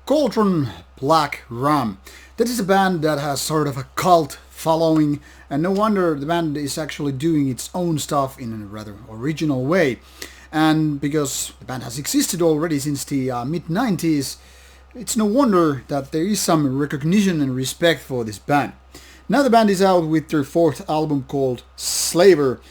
Cauldron Black Ram. That is a band that has sort of a cult following, and no wonder the band is actually doing its own stuff in a rather original way. And because the band has existed already since the mid-90s, it's no wonder that there is some recognition and respect for this band. Now the band is out with their fourth album called Slaver,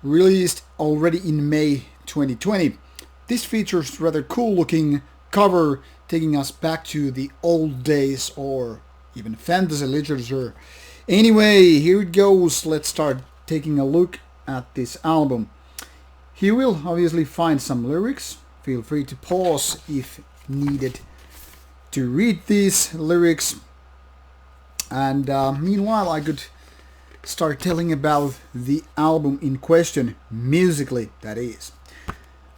released already in May 2020. This features rather cool looking cover taking us back to the old days or even fantasy literature. Anyway, here it goes. Let's start taking a look at this album. You will obviously find some lyrics. Feel free to pause if needed to read these lyrics. And meanwhile, I could start telling about the album in question, musically, that is.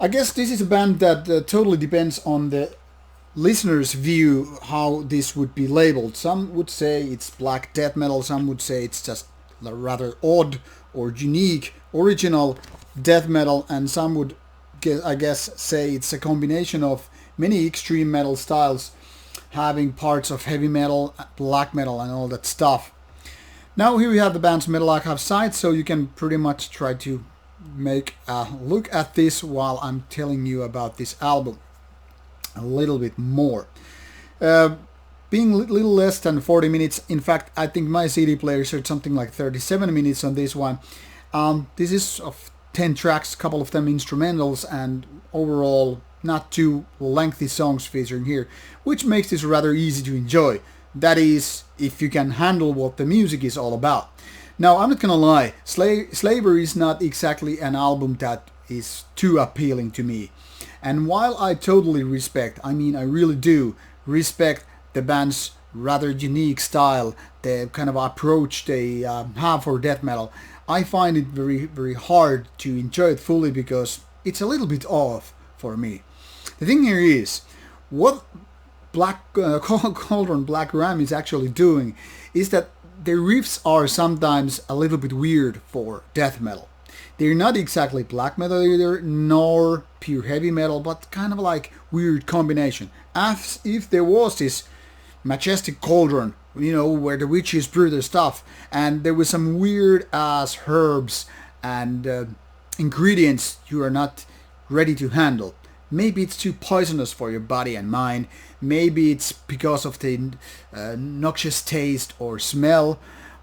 I guess this is a band that totally depends on the listener's view how this would be labeled. Some would say it's black death metal, some would say it's just rather odd or unique, original death metal, and some would, I guess, say it's a combination of many extreme metal styles having parts of heavy metal, black metal and all that stuff. Now here we have the band's Metal Archive site, so you can pretty much try to make a look at this while I'm telling you about this album a little bit more. Being a little less than 40 minutes, in fact I think my CD player said something like 37 minutes on this one. This is of 10 tracks, a couple of them instrumentals, and overall not too lengthy songs featuring here, which makes this rather easy to enjoy. That is, if you can handle what the music is all about. Now, I'm not gonna lie, Slaver is not exactly an album that is too appealing to me. And while I totally respect, I really do respect the band's rather unique style, the kind of approach they have for death metal, I find it very, very hard to enjoy it fully because it's a little bit off for me. The thing here is, what Cauldron Black Ram is actually doing is that their riffs are sometimes a little bit weird for death metal. They're not exactly black metal either, nor pure heavy metal, but kind of like weird combination. As if there was this majestic cauldron, where the witches brew their stuff, and there was some weird ass herbs and ingredients you are not ready to handle. Maybe it's too poisonous for your body and mind. Maybe it's because of the noxious taste or smell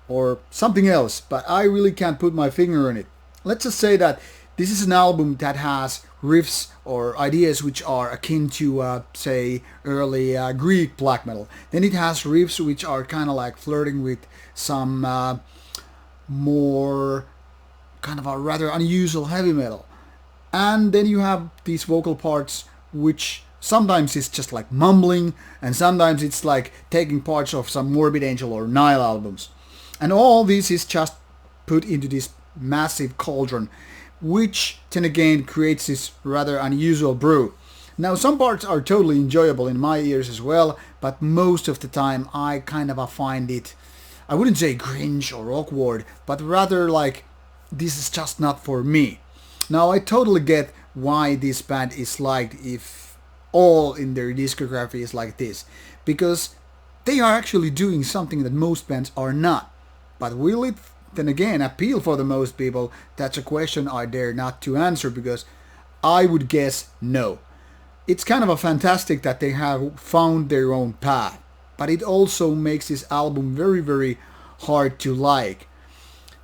or something else, but I really can't put my finger on it. Let's just say that this is an album that has riffs or ideas which are akin to, say, early Greek black metal. Then it has riffs which are kind of like flirting with some more kind of a rather unusual heavy metal. And then you have these vocal parts which sometimes it's just like mumbling, and sometimes it's like taking parts of some Morbid Angel or Nile albums. And all this is just put into this massive cauldron, which then again creates this rather unusual brew. Now some parts are totally enjoyable in my ears as well, but most of the time I kind of find it, I wouldn't say cringe or awkward, but rather like this is just not for me. Now I totally get why this band is liked if all in their discography is like this, because they are actually doing something that most bands are not. But will it then again appeal for the most people? That's a question I dare not to answer, because I would guess no. It's kind of a fantastic that they have found their own path, but it also makes this album very, very hard to like.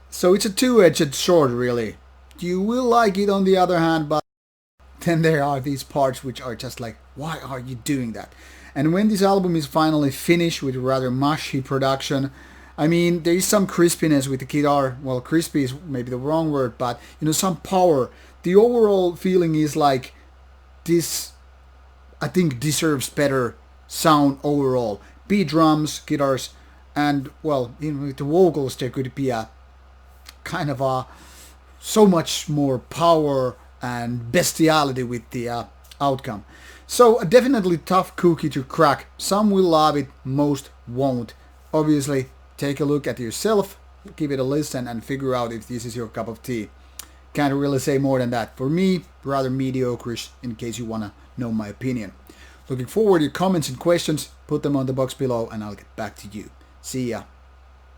So it's a two-edged sword really. You will like it on the other hand, but then there are these parts which are just like, why are you doing that? And when this album is finally finished with rather mushy production, there is some crispiness with the guitar. Well, crispy is maybe the wrong word, but some power. The overall feeling is like this, I think, deserves better sound overall. Beat drums, guitars, and well, with the vocals there could be a kind of a so much more power and bestiality with the outcome. So definitely tough cookie to crack. Some will love it, most won't. Obviously, take a look at yourself, give it a listen and figure out if this is your cup of tea. Can't really say more than that. For me, rather mediocre, in case you want to know my opinion. Looking forward to your comments and questions. Put them on the box below and I'll get back to you. See ya.